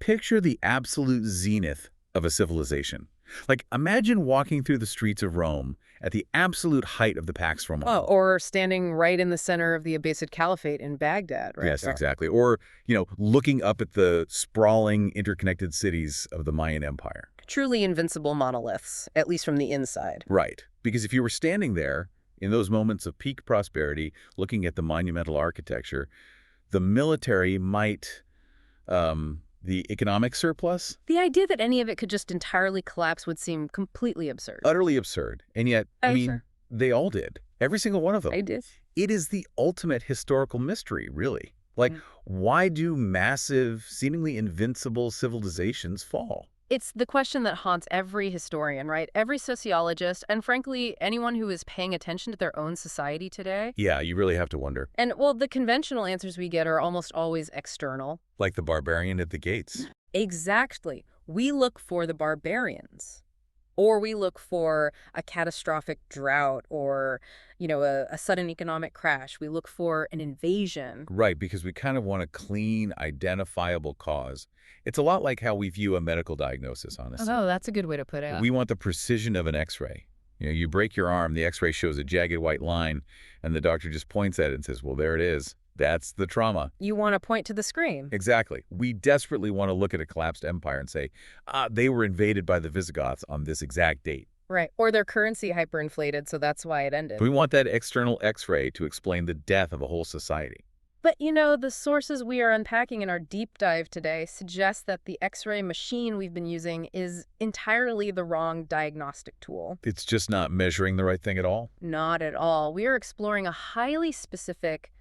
picture the absolute zenith of a civilization. Like, imagine walking through the streets of Rome at the absolute height of the Pax Romana. Oh, or standing right in the center of the Abbasid Caliphate in Baghdad, right? Yes, exactly. Or, looking up at the sprawling, interconnected cities of the Mayan Empire. Truly invincible monoliths, at least from the inside. Right. Because if you were standing there in those moments of peak prosperity, looking at the monumental architecture, the military might, the economic surplus? The idea that any of it could just entirely collapse would seem completely absurd. Utterly absurd. And yet, they all did. Every single one of them. They did. It is the ultimate historical mystery, really. Like, why do massive, seemingly invincible civilizations fall? It's the question that haunts every historian, right? Every sociologist, and frankly, anyone who is paying attention to their own society today. Yeah, you really have to wonder. And, well, the conventional answers we get are almost always external. Like the barbarian at the gates. Exactly. We look for the barbarians. Or we look for a catastrophic drought or, a sudden economic crash. We look for an invasion. Right, because we kind of want a clean, identifiable cause. It's a lot like how we view a medical diagnosis, honestly. Oh, that's a good way to put it. We want the precision of an X-ray. You break your arm, the X-ray shows a jagged white line, and the doctor just points at it and says, well, there it is. That's the trauma. You want to point to the screen. Exactly. We desperately want to look at a collapsed empire and say, they were invaded by the Visigoths on this exact date. Right. Or their currency hyperinflated, so that's why it ended. We want that external X-ray to explain the death of a whole society. But, the sources we are unpacking in our deep dive today suggest that the X-ray machine we've been using is entirely the wrong diagnostic tool. It's just not measuring the right thing at all? Not at all. We are exploring a highly specific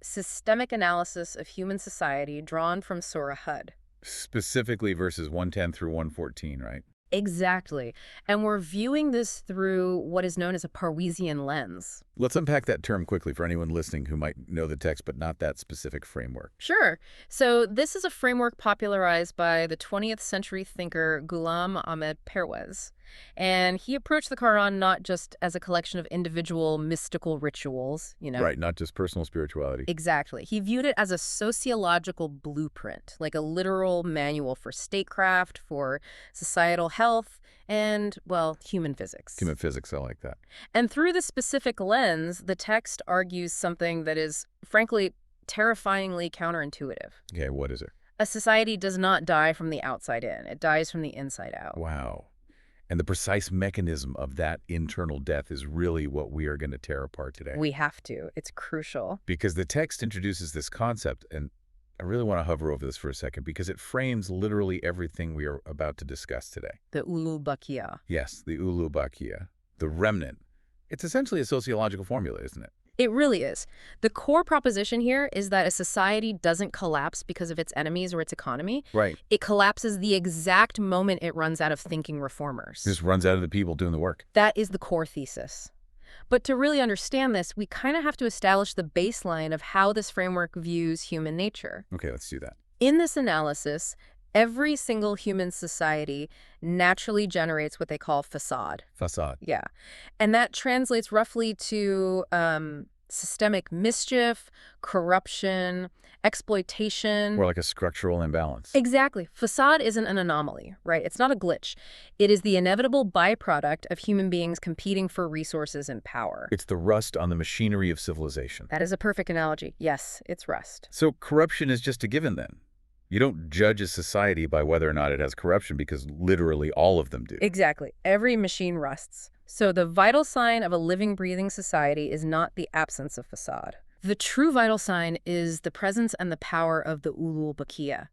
systemic analysis of human society drawn from Surah Hud. Specifically verses 110 through 114, right? Exactly. And we're viewing this through what is known as a Parwezian lens. Let's unpack that term quickly for anyone listening who might know the text but not that specific framework. Sure. So this is a framework popularized by the 20th century thinker Ghulam Ahmed Parwez. And he approached the Quran not just as a collection of individual mystical rituals, Right, not just personal spirituality. Exactly. He viewed it as a sociological blueprint, like a literal manual for statecraft, for societal health, and, well, human physics. Human physics, I like that. And through this specific lens, the text argues something that is, frankly, terrifyingly counterintuitive. Okay, what is it? A society does not die from the outside in. It dies from the inside out. Wow. And the precise mechanism of that internal death is really what we are going to tear apart today. We have to. It's crucial. Because the text introduces this concept, and I really want to hover over this for a second because it frames literally everything we are about to discuss today. The ulu baqiya. Yes, the ulu baqiya, the remnant. It's essentially a sociological formula, isn't it? It really is. The core proposition here is that a society doesn't collapse because of its enemies or its economy. Right. It collapses the exact moment it runs out of thinking reformers. Just runs out of the people doing the work. That is the core thesis. But to really understand this, we kind of have to establish the baseline of how this framework views human nature. Okay, let's do that. In this analysis, every single human society naturally generates what they call facade. Facade. Yeah. And that translates roughly to systemic mischief, corruption, exploitation. Or like a structural imbalance. Exactly. Facade isn't an anomaly, right? It's not a glitch. It is the inevitable byproduct of human beings competing for resources and power. It's the rust on the machinery of civilization. That is a perfect analogy. Yes, it's rust. So corruption is just a given then? You don't judge a society by whether or not it has corruption because literally all of them do. Exactly. Every machine rusts. So the vital sign of a living, breathing society is not the absence of facade. The true vital sign is the presence and the power of the ulul baqiya,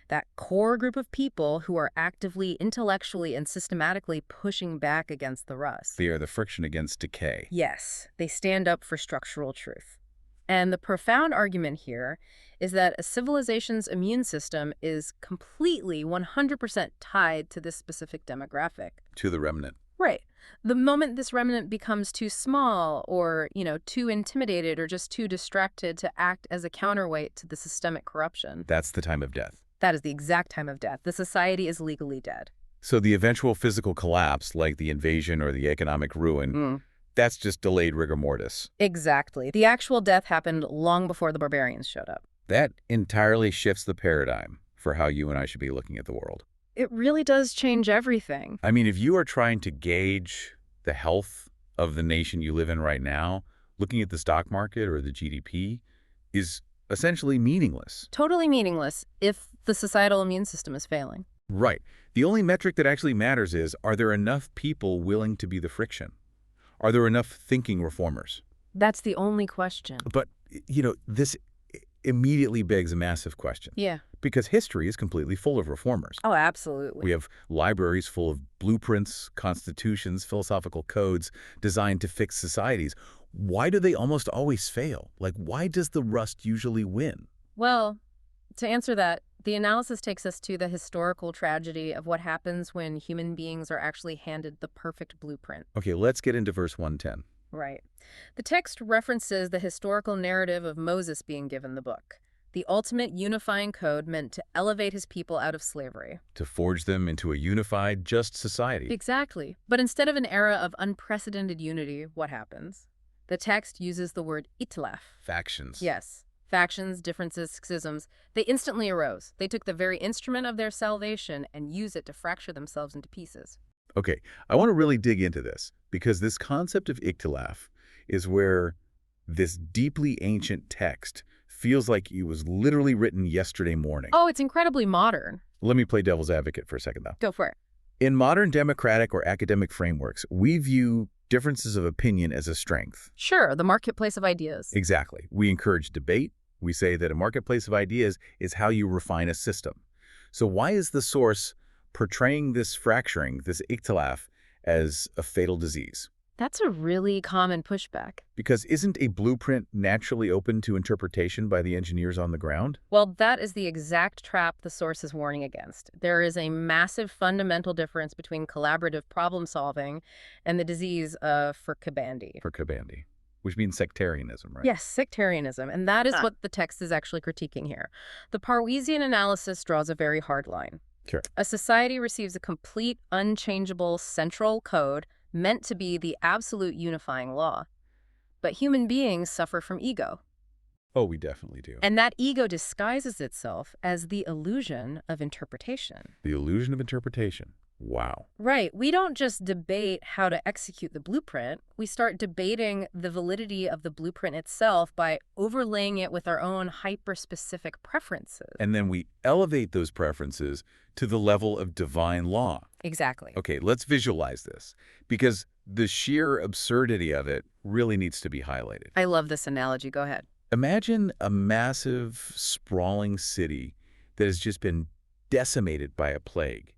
that core group of people who are actively, intellectually, and systematically pushing back against the rust. They are the friction against decay. Yes, they stand up for structural truth. And the profound argument here is that a civilization's immune system is completely 100% tied to this specific demographic. To the remnant. Right. The moment this remnant becomes too small or, too intimidated or just too distracted to act as a counterweight to the systemic corruption. That's the time of death. That is the exact time of death. The society is legally dead. So the eventual physical collapse, like the invasion or the economic ruin, that's just delayed rigor mortis. Exactly. The actual death happened long before the barbarians showed up. That entirely shifts the paradigm for how you and I should be looking at the world. It really does change everything. I mean, if you are trying to gauge the health of the nation you live in right now, looking at the stock market or the GDP is essentially meaningless. Totally meaningless if the societal immune system is failing. Right. The only metric that actually matters is, are there enough people willing to be the friction? Are there enough thinking reformers? That's the only question. But, this immediately begs a massive question. Yeah. Because history is completely full of reformers. Oh, absolutely. We have libraries full of blueprints, constitutions, philosophical codes designed to fix societies. Why do they almost always fail? Like, why does the rust usually win? Well, to answer that, the analysis takes us to the historical tragedy of what happens when human beings are actually handed the perfect blueprint. Okay, let's get into verse 110. Right. The text references the historical narrative of Moses being given the book, the ultimate unifying code meant to elevate his people out of slavery. To forge them into a unified, just society. Exactly. But instead of an era of unprecedented unity, what happens? The text uses the word itlaf. Factions. Yes. Factions, differences, schisms, they instantly arose. They took the very instrument of their salvation and used it to fracture themselves into pieces. Okay, I want to really dig into this, because this concept of ikhtilaf is where this deeply ancient text feels like it was literally written yesterday morning. Oh, it's incredibly modern. Let me play devil's advocate for a second, though. Go for it. In modern democratic or academic frameworks, we view differences of opinion as a strength. Sure, the marketplace of ideas. Exactly. We encourage debate. We say that a marketplace of ideas is how you refine a system. So why is the source portraying this fracturing, this ikhtilaf, as a fatal disease? That's a really common pushback. Because isn't a blueprint naturally open to interpretation by the engineers on the ground? Well, that is the exact trap the source is warning against. There is a massive fundamental difference between collaborative problem solving and the disease for Kabandi. For Kabandi, which means sectarianism, right? Yes, sectarianism. And that is what the text is actually critiquing here. The Parwezian analysis draws a very hard line. Sure. A society receives a complete, unchangeable central code meant to be the absolute unifying law. But human beings suffer from ego. Oh, we definitely do. And that ego disguises itself as the illusion of interpretation. The illusion of interpretation. Wow. Right. We don't just debate how to execute the blueprint. We start debating the validity of the blueprint itself by overlaying it with our own hyper-specific preferences. And then we elevate those preferences to the level of divine law. Exactly. Okay, let's visualize this, because the sheer absurdity of it really needs to be highlighted. I love this analogy. Go ahead. Imagine a massive, sprawling city that has just been decimated by a plague.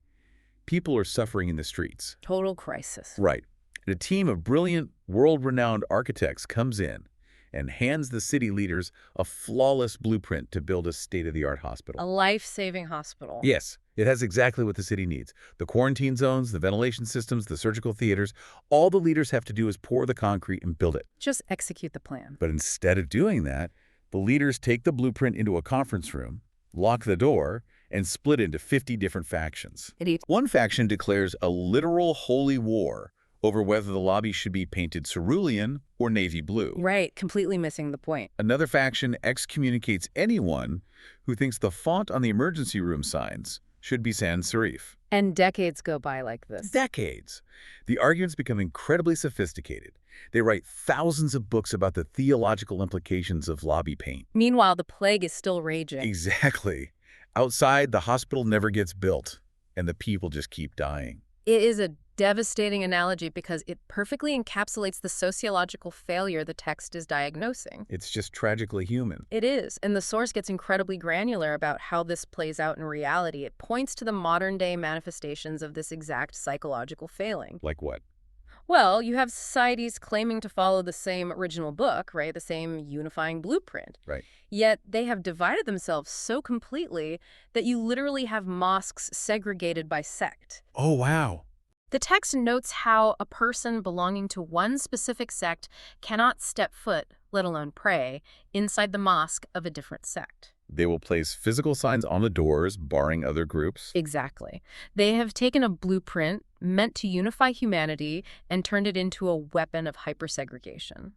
People are suffering in the streets. Total crisis. Right. And a team of brilliant, world-renowned architects comes in and hands the city leaders a flawless blueprint to build a state-of-the-art hospital. A life-saving hospital. Yes, it has exactly what the city needs. The quarantine zones, the ventilation systems, the surgical theaters. All the leaders have to do is pour the concrete and build it. Just execute the plan. But instead of doing that, the leaders take the blueprint into a conference room, lock the door, and split into 50 different factions. One faction declares a literal holy war over whether the lobby should be painted cerulean or navy blue. Right, completely missing the point. Another faction excommunicates anyone who thinks the font on the emergency room signs should be sans serif. And decades go by like this. Decades. The arguments become incredibly sophisticated. They write thousands of books about the theological implications of lobby paint. Meanwhile, the plague is still raging. Exactly. Outside, the hospital never gets built, and the people just keep dying. It is a devastating analogy because it perfectly encapsulates the sociological failure the text is diagnosing. It's just tragically human. It is, and the source gets incredibly granular about how this plays out in reality. It points to the modern-day manifestations of this exact psychological failing. Like what? Well, you have societies claiming to follow the same original book, right? The same unifying blueprint. Right. Yet they have divided themselves so completely that you literally have mosques segregated by sect. Oh, wow. The text notes how a person belonging to one specific sect cannot step foot, let alone pray, inside the mosque of a different sect. They will place physical signs on the doors, barring other groups. Exactly. They have taken a blueprint meant to unify humanity and turned it into a weapon of hypersegregation.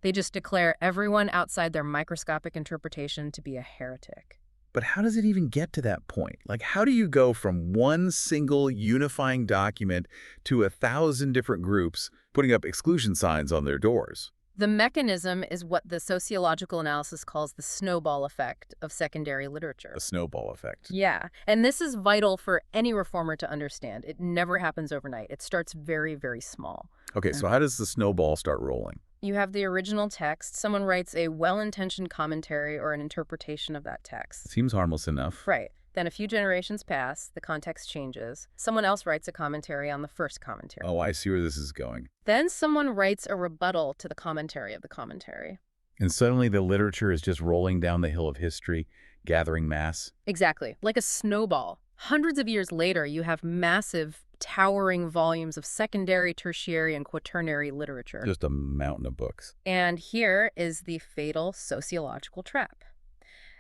They just declare everyone outside their microscopic interpretation to be a heretic. But how does it even get to that point? Like, how do you go from one single unifying document to 1,000 different groups putting up exclusion signs on their doors? The mechanism is what the sociological analysis calls the snowball effect of secondary literature. The snowball effect. Yeah, and this is vital for any reformer to understand. It never happens overnight. It starts very, very small. Okay, so how does the snowball start rolling? You have the original text. Someone writes a well-intentioned commentary or an interpretation of that text. Seems harmless enough. Right. Then a few generations pass, the context changes. Someone else writes a commentary on the first commentary. Oh, I see where this is going. Then someone writes a rebuttal to the commentary of the commentary. And suddenly the literature is just rolling down the hill of history, gathering mass. Exactly. Like a snowball. Hundreds of years later, you have massive, towering volumes of secondary, tertiary, and quaternary literature. Just a mountain of books. And here is the fatal sociological trap.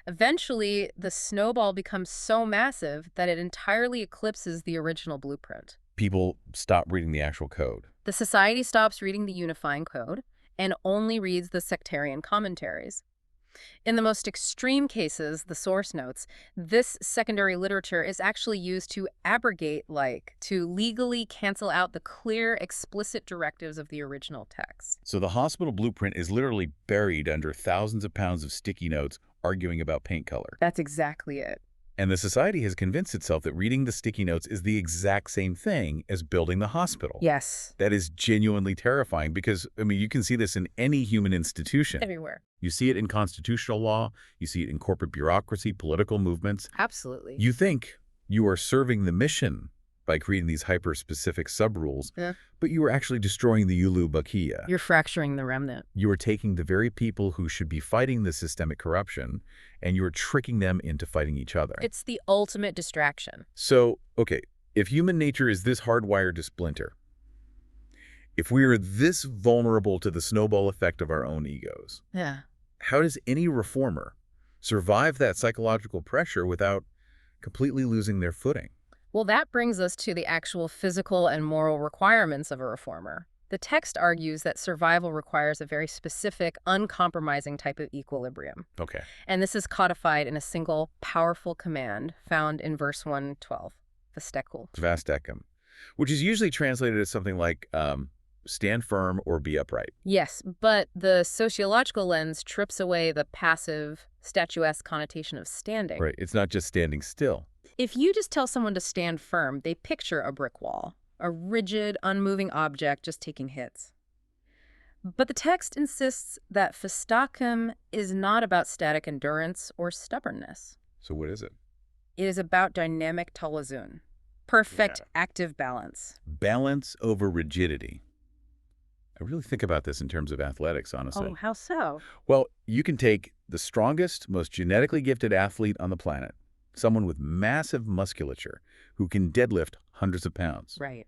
Eventually, the snowball becomes so massive that it entirely eclipses the original blueprint. People stop reading the actual code. The society stops reading the unifying code and only reads the sectarian commentaries. In the most extreme cases, the source notes, this secondary literature is actually used to abrogate, to legally cancel out the clear, explicit directives of the original text. So the hospital blueprint is literally buried under thousands of pounds of sticky notes arguing about paint color. That's exactly it. And the society has convinced itself that reading the sticky notes is the exact same thing as building the hospital. Yes. That is genuinely terrifying because, I mean, you can see this in any human institution. Everywhere. You see it in constitutional law. You see it in corporate bureaucracy, political movements. Absolutely. You think you are serving the mission by creating these hyper-specific sub-rules, but you are actually destroying the Ulu Bakia. You're fracturing the remnant. You are taking the very people who should be fighting the systemic corruption, and you're tricking them into fighting each other. It's the ultimate distraction. So, okay, if human nature is this hardwired to splinter, if we are this vulnerable to the snowball effect of our own egos, how does any reformer survive that psychological pressure without completely losing their footing? Well, that brings us to the actual physical and moral requirements of a reformer. The text argues that survival requires a very specific, uncompromising type of equilibrium. Okay. And this is codified in a single, powerful command found in verse 112, Vastekam, which is usually translated as something like stand firm or be upright. Yes, but the sociological lens trips away the passive, statuesque connotation of standing. Right. It's not just standing still. If you just tell someone to stand firm, they picture a brick wall, a rigid, unmoving object just taking hits. But the text insists that Festakim is not about static endurance or stubbornness. So what is it? It is about dynamic talazun, perfect active balance. Balance over rigidity. I really think about this in terms of athletics, honestly. Oh, how so? Well, you can take the strongest, most genetically gifted athlete on the planet, someone with massive musculature who can deadlift hundreds of pounds. Right.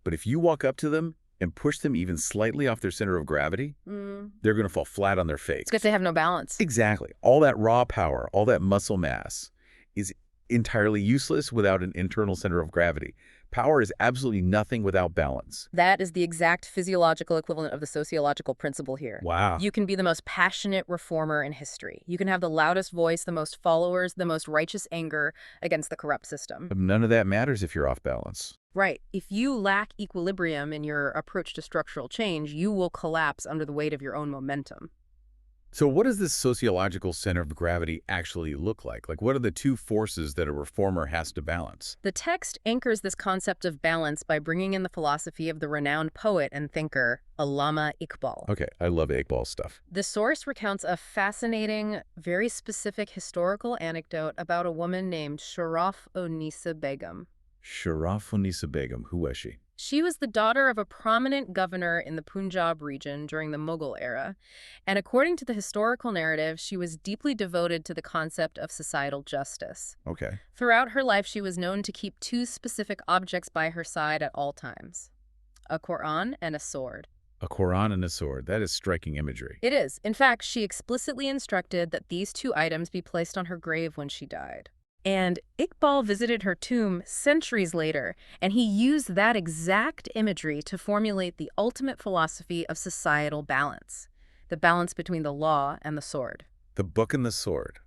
But if you walk up to them and push them even slightly off their center of gravity, they're going to fall flat on their face. It's because they have no balance. Exactly. All that raw power, all that muscle mass is entirely useless without an internal center of gravity. Power is absolutely nothing without balance. That is the exact physiological equivalent of the sociological principle here. Wow. You can be the most passionate reformer in history. You can have the loudest voice, the most followers, the most righteous anger against the corrupt system. But none of that matters if you're off balance. Right. If you lack equilibrium in your approach to structural change, you will collapse under the weight of your own momentum. So what does this sociological center of gravity actually look like? Like, what are the two forces that a reformer has to balance? The text anchors this concept of balance by bringing in the philosophy of the renowned poet and thinker, Allama Iqbal. Okay, I love Iqbal stuff. The source recounts a fascinating, very specific historical anecdote about a woman named Sharaf-un-Nisa Begum. Sharaf-un-Nisa Begum, who was she? She was the daughter of a prominent governor in the Punjab region during the Mughal era, and according to the historical narrative, she was deeply devoted to the concept of societal justice. Okay. Throughout her life, she was known to keep two specific objects by her side at all times: a Quran and a sword. A Quran and a sword. That is striking imagery. It is. In fact, she explicitly instructed that these two items be placed on her grave when she died. And Iqbal visited her tomb centuries later, and he used that exact imagery to formulate the ultimate philosophy of societal balance, the balance between the law and the sword. The book and the sword.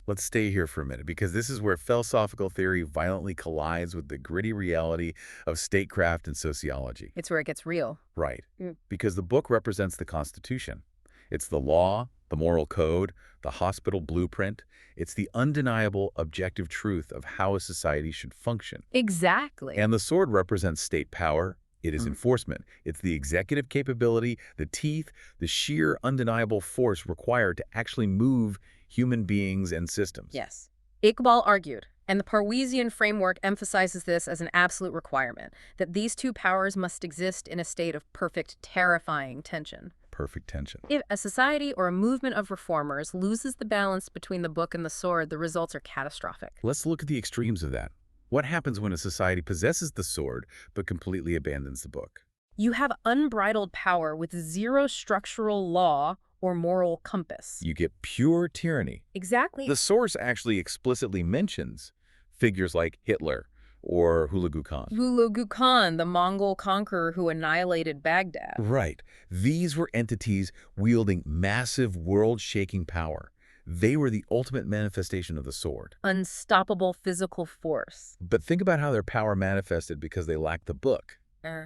Let's stay here for a minute, because this is where philosophical theory violently collides with the gritty reality of statecraft and sociology. It's where it gets real. Right. Because the book represents the Constitution. It's the law, the moral code, the hospital blueprint. It's the undeniable objective truth of how a society should function. Exactly. And the sword represents state power. It is enforcement. It's the executive capability, the teeth, the sheer undeniable force required to actually move human beings and systems. Yes. Iqbal argued, and the Parwezian framework emphasizes this as an absolute requirement, that these two powers must exist in a state of perfect, terrifying tension. Perfect tension. If a society or a movement of reformers loses the balance between the book and the sword, the results are catastrophic. Let's look at the extremes of that. What happens when a society possesses the sword but completely abandons the book? You have unbridled power with zero structural law or moral compass. You get pure tyranny. Exactly. The source actually explicitly mentions figures like Hitler or Hulagu Khan. Hulagu Khan, the Mongol conqueror who annihilated Baghdad. Right. These were entities wielding massive world-shaking power. They were the ultimate manifestation of the sword. Unstoppable physical force. But think about how their power manifested because they lacked the book.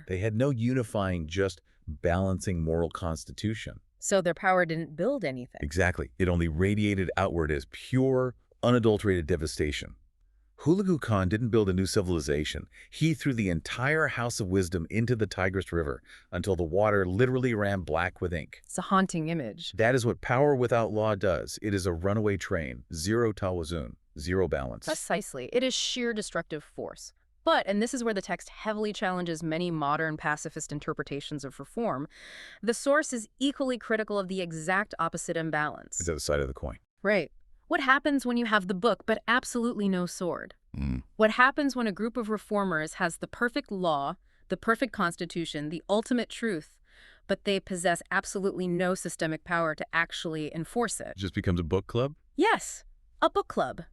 They had no unifying, just balancing moral constitution. So their power didn't build anything. Exactly. It only radiated outward as pure, unadulterated devastation. Hulagu Khan didn't build a new civilization. He threw the entire House of Wisdom into the Tigris River until the water literally ran black with ink. It's a haunting image. That is what power without law does. It is a runaway train, zero tawazun, zero balance. Precisely. It is sheer destructive force. But, and this is where the text heavily challenges many modern pacifist interpretations of reform, the source is equally critical of the exact opposite imbalance. It's the other side of the coin. Right. What happens when you have the book but absolutely no sword? What happens when a group of reformers has the perfect law, the perfect constitution, the ultimate truth, but they possess absolutely no systemic power to actually enforce it? It just becomes a book club? Yes, a book club.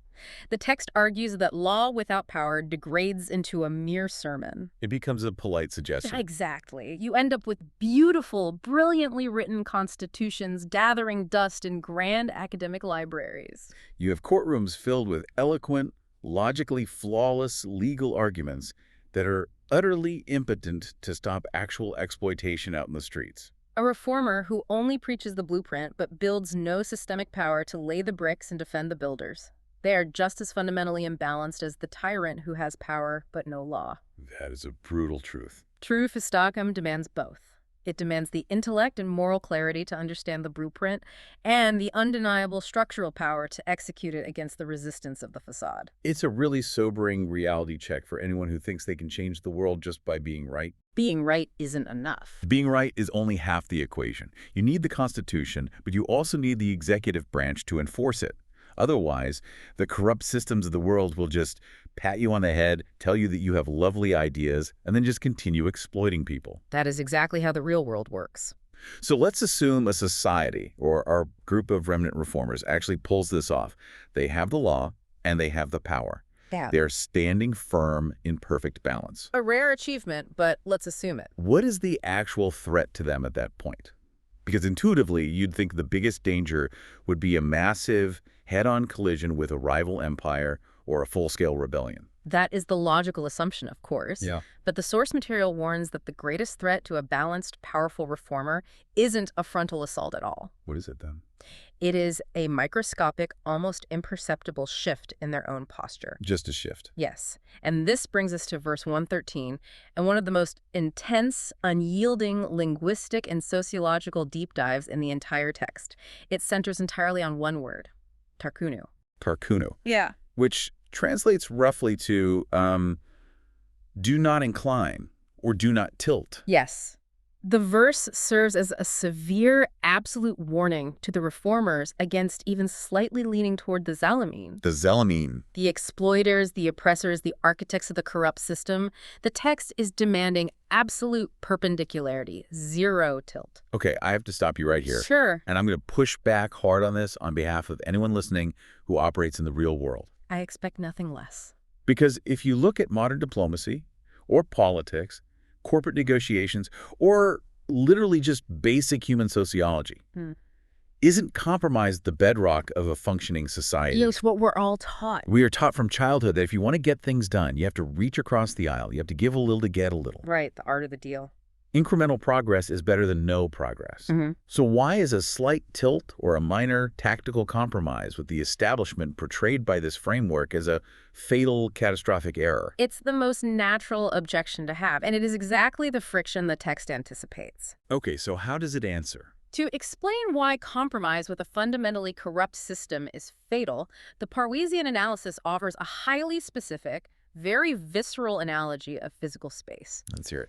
The text argues that law without power degrades into a mere sermon. It becomes a polite suggestion. Exactly. You end up with beautiful, brilliantly written constitutions gathering dust in grand academic libraries. You have courtrooms filled with eloquent, logically flawless legal arguments that are utterly impotent to stop actual exploitation out in the streets. A reformer who only preaches the blueprint but builds no systemic power to lay the bricks and defend the builders. They are just as fundamentally imbalanced as the tyrant who has power but no law. That is a brutal truth. True Istiqamah demands both. It demands the intellect and moral clarity to understand the blueprint and the undeniable structural power to execute it against the resistance of the facade. It's a really sobering reality check for anyone who thinks they can change the world just by being right. Being right isn't enough. Being right is only half the equation. You need the Constitution, but you also need the executive branch to enforce it. Otherwise, the corrupt systems of the world will just pat you on the head, tell you that you have lovely ideas, and then just continue exploiting people. That is exactly how the real world works. So let's assume a society or our group of remnant reformers actually pulls this off. They have the law and they have the power. Yeah. They're standing firm in perfect balance. A rare achievement, but let's assume it. What is the actual threat to them at that point? Because intuitively, you'd think the biggest danger would be a massive head-on collision with a rival empire or a full-scale rebellion. That is the logical assumption, of course. Yeah. But the source material warns that the greatest threat to a balanced, powerful reformer isn't a frontal assault at all. What is it then? It is a microscopic, almost imperceptible shift in their own posture. Just a shift. Yes. And this brings us to verse 113, and one of the most intense, unyielding linguistic and sociological deep dives in the entire text. It centers entirely on one word, tarkunu. Tarkunu. Yeah. Which translates roughly to do not incline or do not tilt. Yes. The verse serves as a severe, absolute warning to the reformers against even slightly leaning toward the Zalimin. The Zalimin. The exploiters, the oppressors, the architects of the corrupt system. The text is demanding absolute perpendicularity, zero tilt. Okay, I have to stop you right here. Sure. And I'm going to push back hard on this on behalf of anyone listening who operates in the real world. I expect nothing less. Because if you look at modern diplomacy or politics, corporate negotiations, or literally just basic human sociology, Isn't compromise the bedrock of a functioning society? It's what we're all taught. We are taught from childhood that if you want to get things done, you have to reach across the aisle. You have to give a little to get a little. Right, the art of the deal. Incremental progress is better than no progress. So why is a slight tilt or a minor tactical compromise with the establishment portrayed by this framework as a fatal, catastrophic error? It's the most natural objection to have, and it is exactly the friction the text anticipates. Okay, so how does it answer? To explain why compromise with a fundamentally corrupt system is fatal, the Parwezian analysis offers a highly specific, very visceral analogy of physical space. Let's hear it.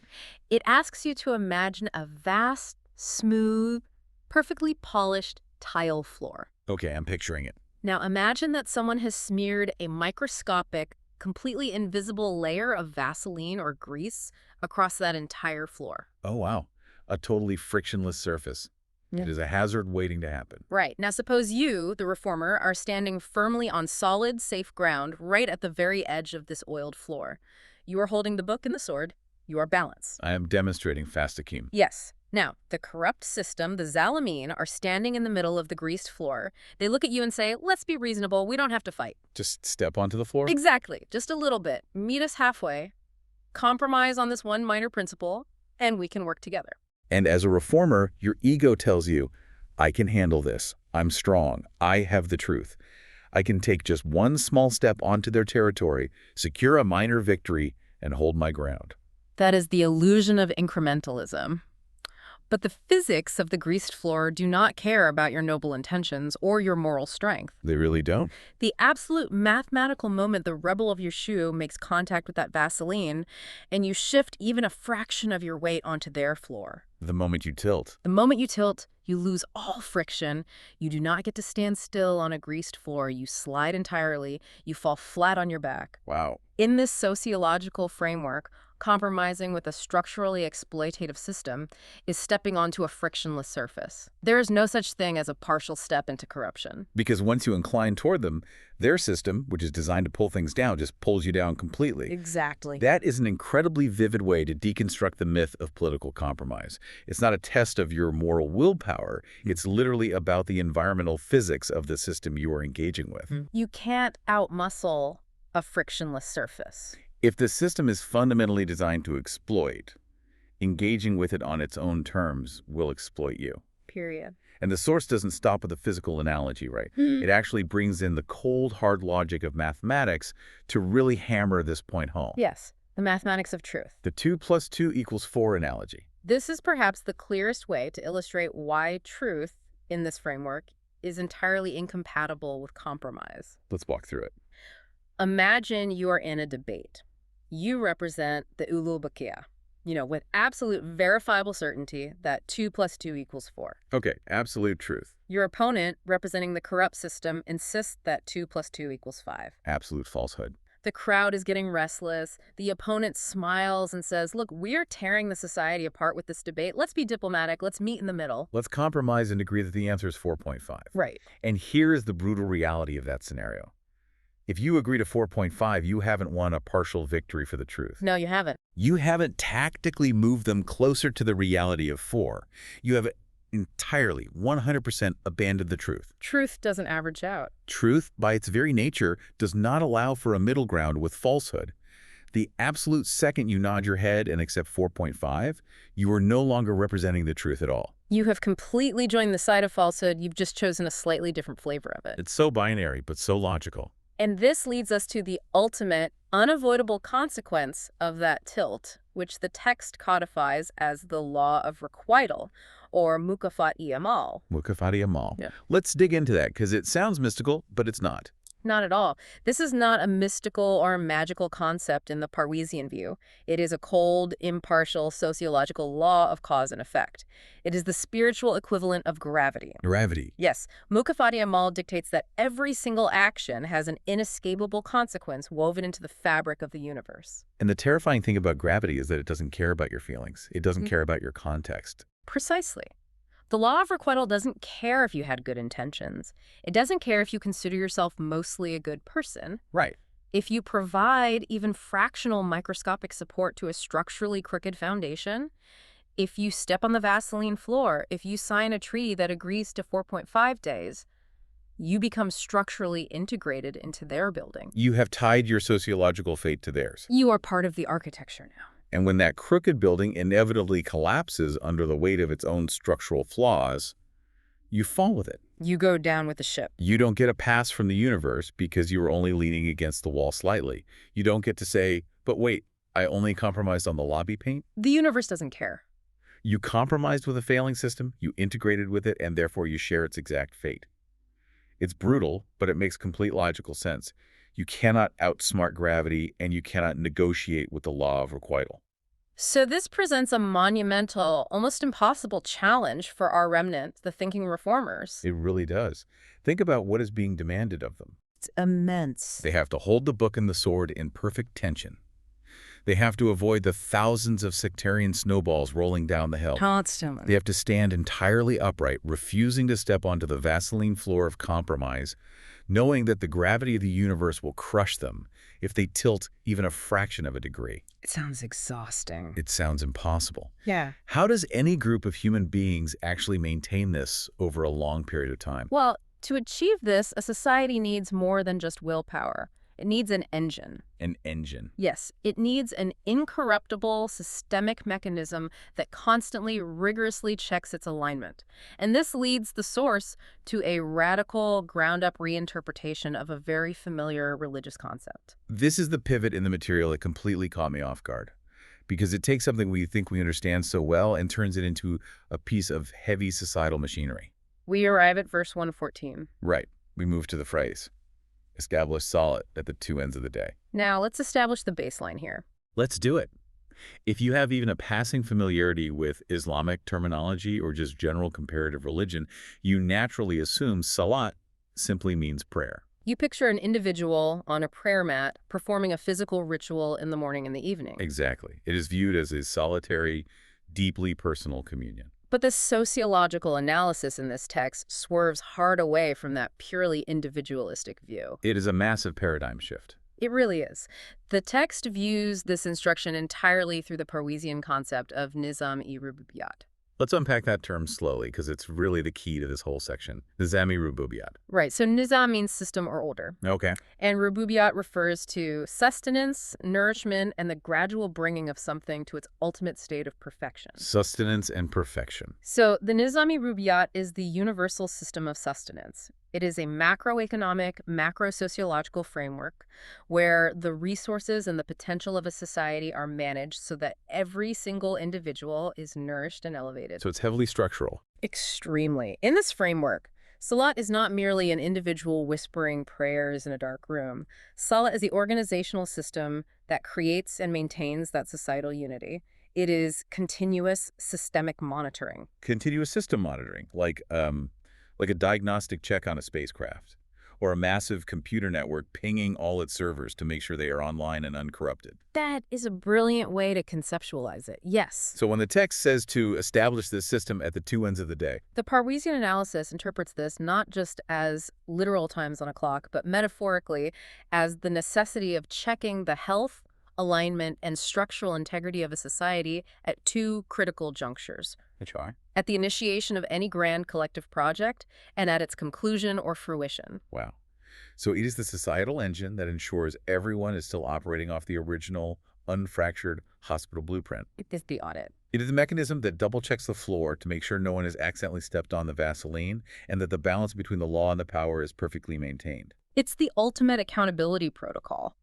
It asks you to imagine a vast, smooth, perfectly polished tile floor. Okay, I'm picturing it. Now imagine that someone has smeared a microscopic, completely invisible layer of Vaseline or grease across that entire floor. Oh, wow. A totally frictionless surface. Yeah. It is a hazard waiting to happen. Right. Now suppose you, the reformer, are standing firmly on solid, safe ground right at the very edge of this oiled floor. You are holding the book and the sword. You are balanced. I am demonstrating fast Aqim. Yes. Now, the corrupt system, the Zalimin, are standing in the middle of the greased floor. They look at you and say, let's be reasonable. We don't have to fight. Just step onto the floor? Exactly. Just a little bit. Meet us halfway. Compromise on this one minor principle, and we can work together. And as a reformer, your ego tells you, I can handle this. I'm strong. I have the truth. I can take just one small step onto their territory, secure a minor victory, and hold my ground. That is the illusion of incrementalism. But the physics of the greased floor do not care about your noble intentions or your moral strength. They really don't? The absolute mathematical moment the rebel of your shoe makes contact with that Vaseline, and you shift even a fraction of your weight onto their floor. The moment you tilt. The moment you tilt, you lose all friction. You do not get to stand still on a greased floor. You slide entirely. You fall flat on your back. Wow. In this sociological framework, compromising with a structurally exploitative system is stepping onto a frictionless surface. There is no such thing as a partial step into corruption. Because once you incline toward them, their system, which is designed to pull things down, just pulls you down completely. Exactly. That is an incredibly vivid way to deconstruct the myth of political compromise. It's not a test of your moral willpower. It's literally about the environmental physics of the system you are engaging with. You can't outmuscle a frictionless surface. If the system is fundamentally designed to exploit, engaging with it on its own terms will exploit you. Period. And the source doesn't stop with a physical analogy, right? It actually brings in the cold, hard logic of mathematics to really hammer this point home. Yes, the mathematics of truth. The 2 + 2 = 4 analogy. This is perhaps the clearest way to illustrate why truth in this framework is entirely incompatible with compromise. Let's walk through it. Imagine you are in a debate. You represent the ulul baqiyah, with absolute verifiable certainty that 2 + 2 = 4. Okay, absolute truth. Your opponent, representing the corrupt system, insists that 2 + 2 = 5. Absolute falsehood. The crowd is getting restless. The opponent smiles and says, look, we're tearing the society apart with this debate. Let's be diplomatic. Let's meet in the middle. Let's compromise and agree that the answer is 4.5. Right. And here is the brutal reality of that scenario. If you agree to 4.5, you haven't won a partial victory for the truth. No, you haven't. You haven't tactically moved them closer to the reality of 4. You have entirely, 100% abandoned the truth. Truth doesn't average out. Truth, by its very nature, does not allow for a middle ground with falsehood. The absolute second you nod your head and accept 4.5, you are no longer representing the truth at all. You have completely joined the side of falsehood. You've just chosen a slightly different flavor of it. It's so binary, but so logical. And this leads us to the ultimate, unavoidable consequence of that tilt, which the text codifies as the law of requital, or mukafat-i-amal. Mukafat-i-amal. Yeah. Let's dig into that, because it sounds mystical, but it's not. Not at all. This is not a mystical or a magical concept in the Parwezian view. It is a cold, impartial, sociological law of cause and effect. It is the spiritual equivalent of gravity. Gravity. Yes, Mukafat-i-amal dictates that every single action has an inescapable consequence woven into the fabric of the universe. And the terrifying thing about gravity is that it doesn't care about your feelings. It doesn't care about your context. Precisely. The law of requital doesn't care if you had good intentions. It doesn't care if you consider yourself mostly a good person. Right. If you provide even fractional microscopic support to a structurally crooked foundation, If you step on the Vaseline floor, if you sign a treaty that agrees to 4.5 days, you become structurally integrated into their building. You have tied your sociological fate to theirs. You are part of the architecture now. And when that crooked building inevitably collapses under the weight of its own structural flaws, you fall with it. You go down with the ship. You don't get a pass from the universe because you were only leaning against the wall slightly. You don't get to say, but wait, I only compromised on the lobby paint? The universe doesn't care. You compromised with a failing system, you integrated with it, and therefore you share its exact fate. It's brutal, but it makes complete logical sense. You cannot outsmart gravity, and you cannot negotiate with the law of requital. So this presents a monumental, almost impossible challenge for our remnant, the thinking reformers. It really does. Think about what is being demanded of them. It's immense. They have to hold the book and the sword in perfect tension. They have to avoid the thousands of sectarian snowballs rolling down the hill. Constantly. They have to stand entirely upright, refusing to step onto the Vaseline floor of compromise, knowing that the gravity of the universe will crush them if they tilt even a fraction of a degree. It sounds exhausting. It sounds impossible. Yeah. How does any group of human beings actually maintain this over a long period of time? Well, to achieve this, a society needs more than just willpower. It needs an engine. An engine. Yes, it needs an incorruptible, systemic mechanism that constantly, rigorously checks its alignment. And this leads the source to a radical, ground-up reinterpretation of a very familiar religious concept. This is the pivot in the material that completely caught me off guard, because it takes something we think we understand so well and turns it into a piece of heavy societal machinery. We arrive at verse 114. Right. We move to the phrase, Aqim-us-Salat at the two ends of the day. Now, let's establish the baseline here. Let's do it. If you have even a passing familiarity with Islamic terminology or just general comparative religion, you naturally assume salat simply means prayer. You picture an individual on a prayer mat performing a physical ritual in the morning and the evening. Exactly. It is viewed as a solitary, deeply personal communion. But the sociological analysis in this text swerves hard away from that purely individualistic view. It is a massive paradigm shift. It really is. The text views this instruction entirely through the Parwezian concept of nizam-i-rububiyat. Let's unpack that term slowly, because it's really the key to this whole section. Nizam-i-rububiyat. Right, so nizam means system or order. Okay. And rububiyat refers to sustenance, nourishment, and the gradual bringing of something to its ultimate state of perfection. Sustenance and perfection. So the nizam-i-rububiyat is the universal system of sustenance. It is a macroeconomic, macro-sociological framework where the resources and the potential of a society are managed so that every single individual is nourished and elevated. So it's heavily structural. Extremely. In this framework, Salat is not merely an individual whispering prayers in a dark room. Salat is the organizational system that creates and maintains that societal unity. It is continuous systemic monitoring. Continuous system monitoring, like a diagnostic check on a spacecraft, or a massive computer network pinging all its servers to make sure they are online and uncorrupted. That is a brilliant way to conceptualize it, yes. So when the text says to establish this system at the two ends of the day, The Parwezian analysis interprets this not just as literal times on a clock, but metaphorically as the necessity of checking the health, alignment, and structural integrity of a society at two critical junctures. HR. At the initiation of any grand collective project and at its conclusion or fruition. Wow. So it is the societal engine that ensures everyone is still operating off the original, unfractured hospital blueprint. It is the audit. It is the mechanism that double-checks the floor to make sure no one has accidentally stepped on the Vaseline and that the balance between the law and the power is perfectly maintained. It's the ultimate accountability protocol.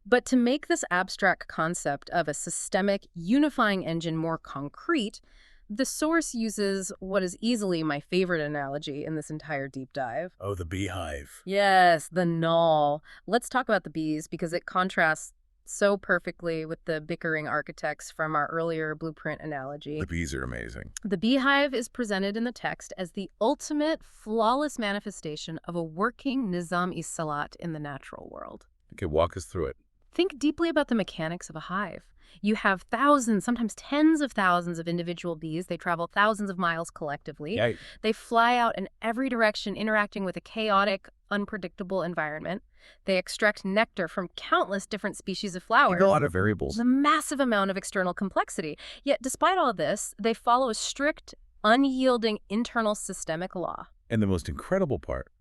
But to make this abstract concept of a systemic, unifying engine more concrete, the source uses what is easily my favorite analogy in this entire deep dive. Oh, the beehive. Yes, the null. Let's talk about the bees because it contrasts so perfectly with the bickering architects from our earlier blueprint analogy. The bees are amazing. The beehive is presented in the text as the ultimate, flawless manifestation of a working nizam-i-salat in the natural world. Okay, walk us through it. Think deeply about the mechanics of a hive. You have thousands, sometimes tens of thousands of individual bees. They travel thousands of miles collectively. Yikes. They fly out in every direction, interacting with a chaotic, unpredictable environment. They extract nectar from countless different species of flowers. A lot of variables. A massive amount of external complexity. Yet, despite all this, they follow a strict, unyielding internal systemic law. And the most incredible part,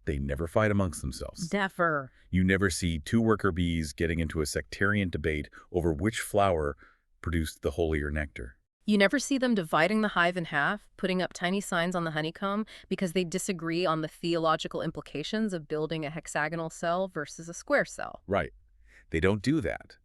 they never fight amongst themselves. Never. You never see two worker bees getting into a sectarian debate over which flower produced the holier nectar. You never see them dividing the hive in half, putting up tiny signs on the honeycomb because they disagree on the theological implications of building a hexagonal cell versus a square cell. Right. They don't do that.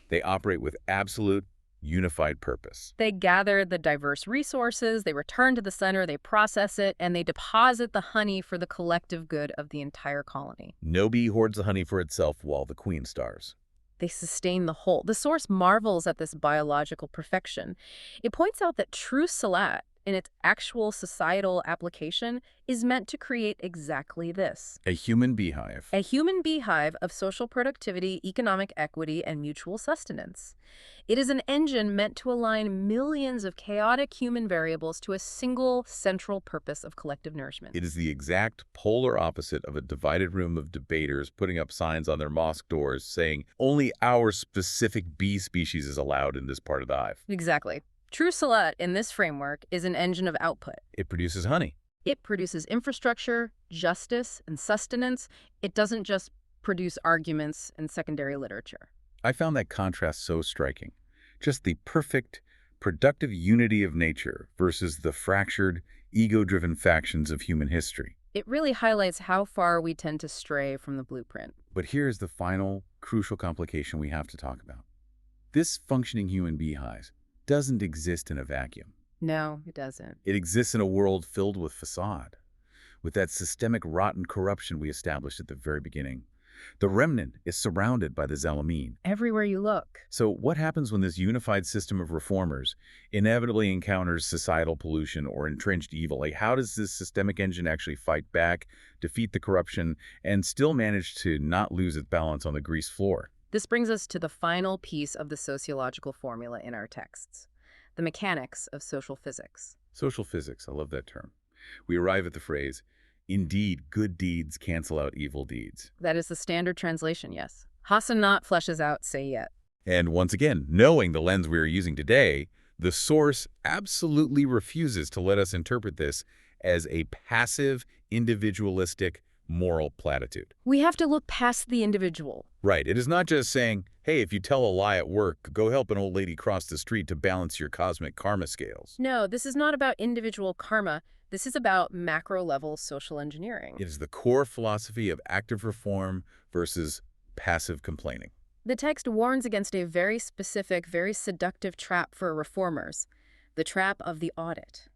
They operate with absolute unified purpose. They gather the diverse resources, they return to the center, they process it, and they deposit the honey for the collective good of the entire colony. No bee hoards the honey for itself while the queen starves. They sustain the whole. The source marvels at this biological perfection. It points out that true Salat, in its actual societal application, is meant to create exactly this. A human beehive. A human beehive of social productivity, economic equity, and mutual sustenance. It is an engine meant to align millions of chaotic human variables to a single central purpose of collective nourishment. It is the exact polar opposite of a divided room of debaters putting up signs on their mosque doors saying, only our specific bee species is allowed in this part of the hive. Exactly. True Salat, in this framework, is an engine of output. It produces honey. It produces infrastructure, justice, and sustenance. It doesn't just produce arguments and secondary literature. I found that contrast so striking. Just the perfect, productive unity of nature versus the fractured, ego-driven factions of human history. It really highlights how far we tend to stray from the blueprint. But here's the final, crucial complication we have to talk about. This functioning human beehive doesn't exist in a vacuum. No, it doesn't. It exists in a world filled with facade, with that systemic rotten corruption we established at the very beginning. The remnant is surrounded by the Zalamin. Everywhere you look. So what happens when this unified system of reformers inevitably encounters societal pollution or entrenched evil? Like, how does this systemic engine actually fight back, defeat the corruption, and still manage to not lose its balance on the greased floor? This brings us to the final piece of the sociological formula in our texts, the mechanics of social physics. Social physics, I love that term. We arrive at the phrase, indeed, good deeds cancel out evil deeds. That is the standard translation, yes. Hassanat fleshes out sayyi'aat. And once again, knowing the lens we are using today, the source absolutely refuses to let us interpret this as a passive, individualistic, moral platitude. We have to look past the individual. Right. It is not just saying, hey, if you tell a lie at work, go help an old lady cross the street to balance your cosmic karma scales. No, this is not about individual karma. This is about macro-level social engineering. It is the core philosophy of active reform versus passive complaining. The text warns against a very specific, very seductive trap for reformers, the trap of the audit.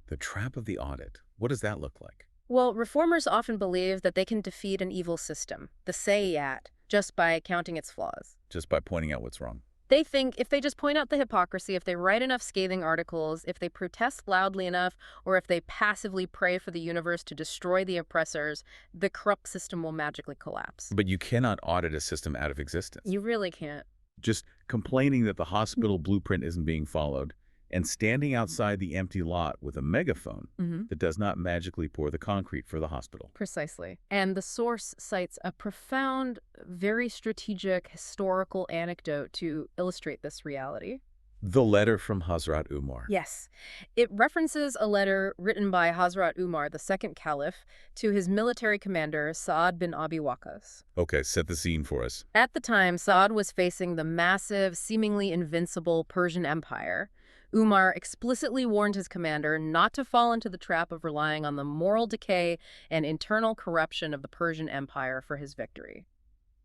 The trap of the audit. What does that look like? Well, reformers often believe that they can defeat an evil system, the sayyi'aat, just by counting its flaws. Just by pointing out what's wrong. They think if they just point out the hypocrisy, if they write enough scathing articles, if they protest loudly enough, or if they passively pray for the universe to destroy the oppressors, the corrupt system will magically collapse. But you cannot audit a system out of existence. You really can't. Just complaining that the hospital blueprint isn't being followed and standing outside the empty lot with a megaphone that does not magically pour the concrete for the hospital. Precisely. And the source cites a profound, very strategic historical anecdote to illustrate this reality. The letter from Hazrat Umar. Yes. It references a letter written by Hazrat Umar, the second caliph, to his military commander, Sa'ad bin Abi Waqqas. Okay, set the scene for us. At the time, Sa'ad was facing the massive, seemingly invincible Persian Empire. Umar explicitly warned his commander not to fall into the trap of relying on the moral decay and internal corruption of the Persian Empire for his victory.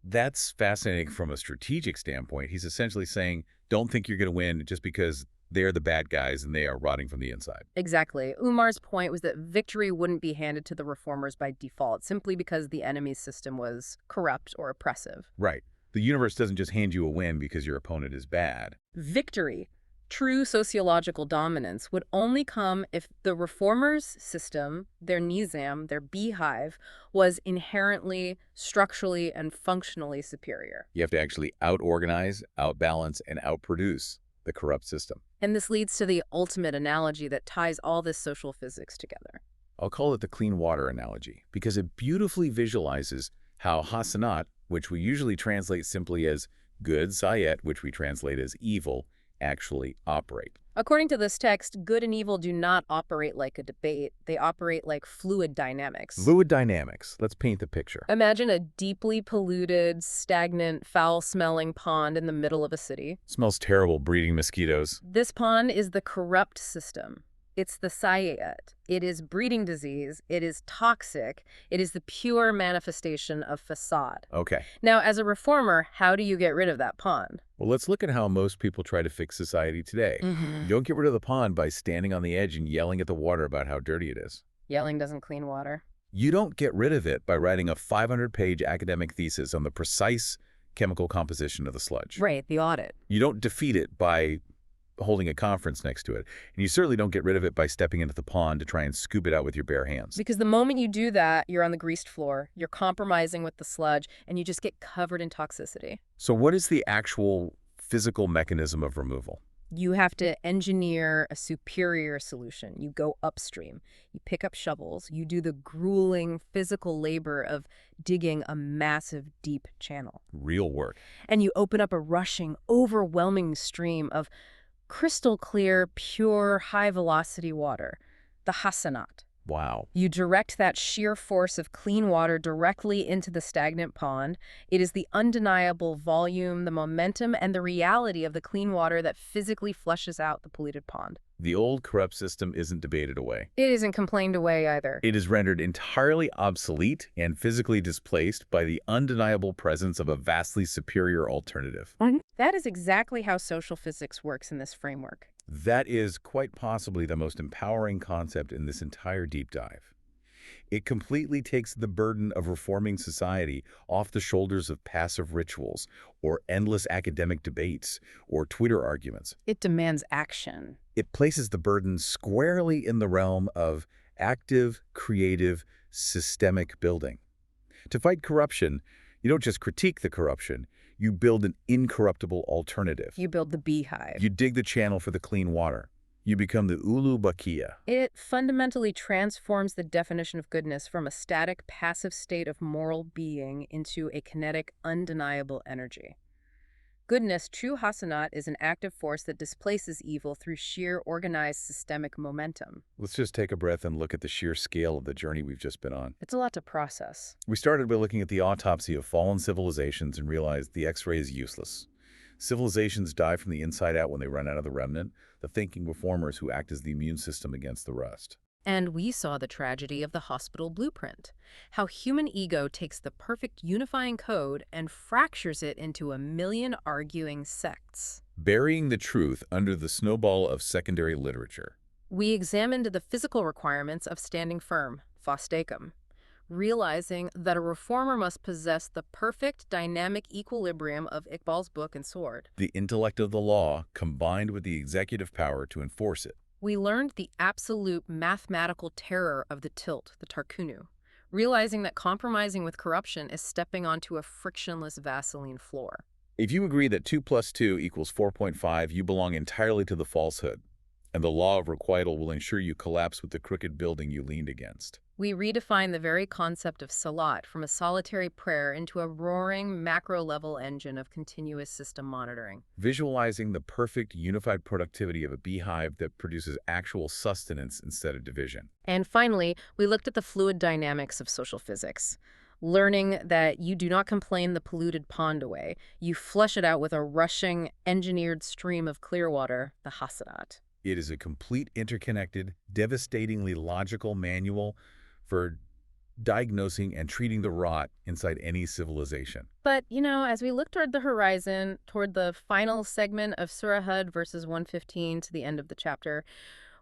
That's fascinating from a strategic standpoint. He's essentially saying, don't think you're going to win just because they're the bad guys and they are rotting from the inside. Exactly. Umar's point was that victory wouldn't be handed to the reformers by default, simply because the enemy's system was corrupt or oppressive. Right. The universe doesn't just hand you a win because your opponent is bad. Victory, true sociological dominance, would only come if the reformers' system, their nizam, their beehive, was inherently, structurally, and functionally superior. You have to actually out-organize, out-balance, and out-produce the corrupt system. And this leads to the ultimate analogy that ties all this social physics together. I'll call it the clean water analogy because it beautifully visualizes how hasanat, which we usually translate simply as good, sayyi'aat, which we translate as evil, actually operate. According to this text, good and evil do not operate like a debate. They operate like fluid dynamics. Fluid dynamics. Let's paint the picture. Imagine a deeply polluted, stagnant, foul-smelling pond in the middle of a city. Smells terrible, breeding mosquitoes. This pond is the corrupt system. It's the sayyi'aat. It is breeding disease. It is toxic. It is the pure manifestation of facade. Okay. Now, as a reformer, how do you get rid of that pond? Well, let's look at how most people try to fix society today. You don't get rid of the pond by standing on the edge and yelling at the water about how dirty it is. Yelling doesn't clean water. You don't get rid of it by writing a 500-page academic thesis on the precise chemical composition of the sludge. Right, the audit. You don't defeat it by holding a conference next to it. And you certainly don't get rid of it by stepping into the pond to try and scoop it out with your bare hands. Because the moment you do that, you're on the greased floor, you're compromising with the sludge, and you just get covered in toxicity. So what is the actual physical mechanism of removal? You have to engineer a superior solution. You go upstream. You pick up shovels. You do the grueling physical labor of digging a massive, deep channel. Real work. And you open up a rushing, overwhelming stream of crystal clear, pure, high-velocity water, the hasanat. Wow. You direct that sheer force of clean water directly into the stagnant pond. It is the undeniable volume, the momentum, and the reality of the clean water that physically flushes out the polluted pond. The old corrupt system isn't debated away. It isn't complained away either. It is rendered entirely obsolete and physically displaced by the undeniable presence of a vastly superior alternative. That is exactly how social physics works in this framework. That is quite possibly the most empowering concept in this entire deep dive. It completely takes the burden of reforming society off the shoulders of passive rituals or endless academic debates or Twitter arguments. It demands action. It places the burden squarely in the realm of active, creative, systemic building. To fight corruption, you don't just critique the corruption, you build an incorruptible alternative. You build the beehive. You dig the channel for the clean water. You become the ulu bakia. It fundamentally transforms the definition of goodness from a static, passive state of moral being into a kinetic, undeniable energy. Goodness, true hasanat, is an active force that displaces evil through sheer, organized, systemic momentum. Let's just take a breath and look at the sheer scale of the journey we've just been on. It's a lot to process. We started by looking at the autopsy of fallen civilizations and realized the X-ray is useless. Civilizations die from the inside out when they run out of the remnant, the thinking reformers who act as the immune system against the rust. And we saw the tragedy of the hospital blueprint, how human ego takes the perfect unifying code and fractures it into a million arguing sects. Burying the truth under the snowball of secondary literature. We examined the physical requirements of standing firm, fostecum, realizing that a reformer must possess the perfect dynamic equilibrium of Iqbal's book and sword. The intellect of the law combined with the executive power to enforce it. We learned the absolute mathematical terror of the tilt, the tarkunu, realizing that compromising with corruption is stepping onto a frictionless Vaseline floor. If you agree that 2 + 2 = 4.5, you belong entirely to the falsehood, and the law of requital will ensure you collapse with the crooked building you leaned against. We redefine the very concept of salat from a solitary prayer into a roaring, macro-level engine of continuous system monitoring. Visualizing the perfect, unified productivity of a beehive that produces actual sustenance instead of division. And finally, we looked at the fluid dynamics of social physics, learning that you do not complain the polluted pond away. You flush it out with a rushing, engineered stream of clear water, the hasanat. It is a complete, interconnected, devastatingly logical manual for diagnosing and treating the rot inside any civilization. But, as we look toward the horizon, toward the final segment of Surah Hud, verses 115 to the end of the chapter,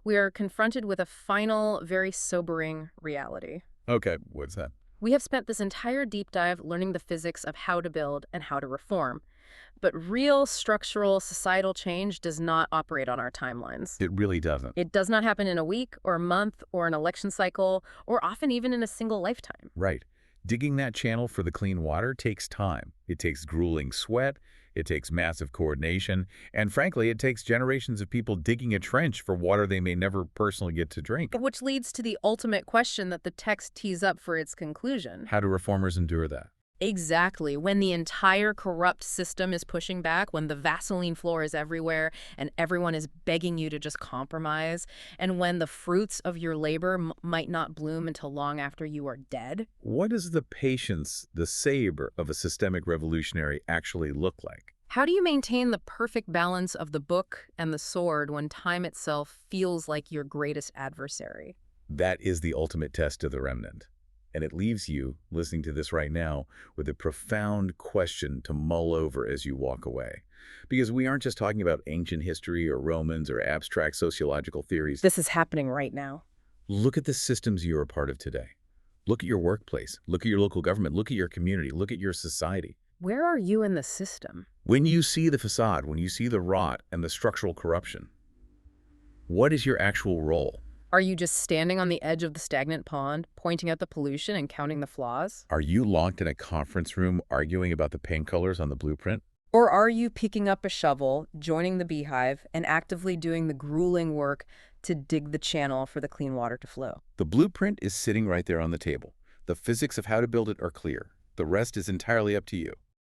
we are confronted with a final, very sobering reality. Okay, what's that? We have spent this entire deep dive learning the physics of how to build and how to reform. But real structural societal change does not operate on our timelines. It really doesn't. It does not happen in a week or a month or an election cycle or often even in a single lifetime. Right. Digging that channel for the clean water takes time. It takes grueling sweat. It takes massive coordination, and frankly, it takes generations of people digging a trench for water they may never personally get to drink. Which leads to the ultimate question that the text tees up for its conclusion. How do reformers endure that? Exactly. When the entire corrupt system is pushing back, when the Vaseline floor is everywhere and everyone is begging you to just compromise, and when the fruits of your labor might not bloom until long after you are dead. What does the patience, the sabre of a systemic revolutionary actually look like? How do you maintain the perfect balance of the book and the sword when time itself feels like your greatest adversary? That is the ultimate test of the remnant. And it leaves you, listening to this right now, with a profound question to mull over as you walk away. Because we aren't just talking about ancient history or Romans or abstract sociological theories. This is happening right now. Look at the systems you're a part of today. Look at your workplace. Look at your local government. Look at your community. Look at your society. Where are you in the system? When you see the facade, when you see the rot and the structural corruption, what is your actual role? Are you just standing on the edge of the stagnant pond, pointing out the pollution and counting the flaws? Are you locked in a conference room arguing about the paint colors on the blueprint? Or are you picking up a shovel, joining the beehive, and actively doing the grueling work to dig the channel for the clean water to flow? The blueprint is sitting right there on the table. The physics of how to build it are clear. The rest is entirely up to you.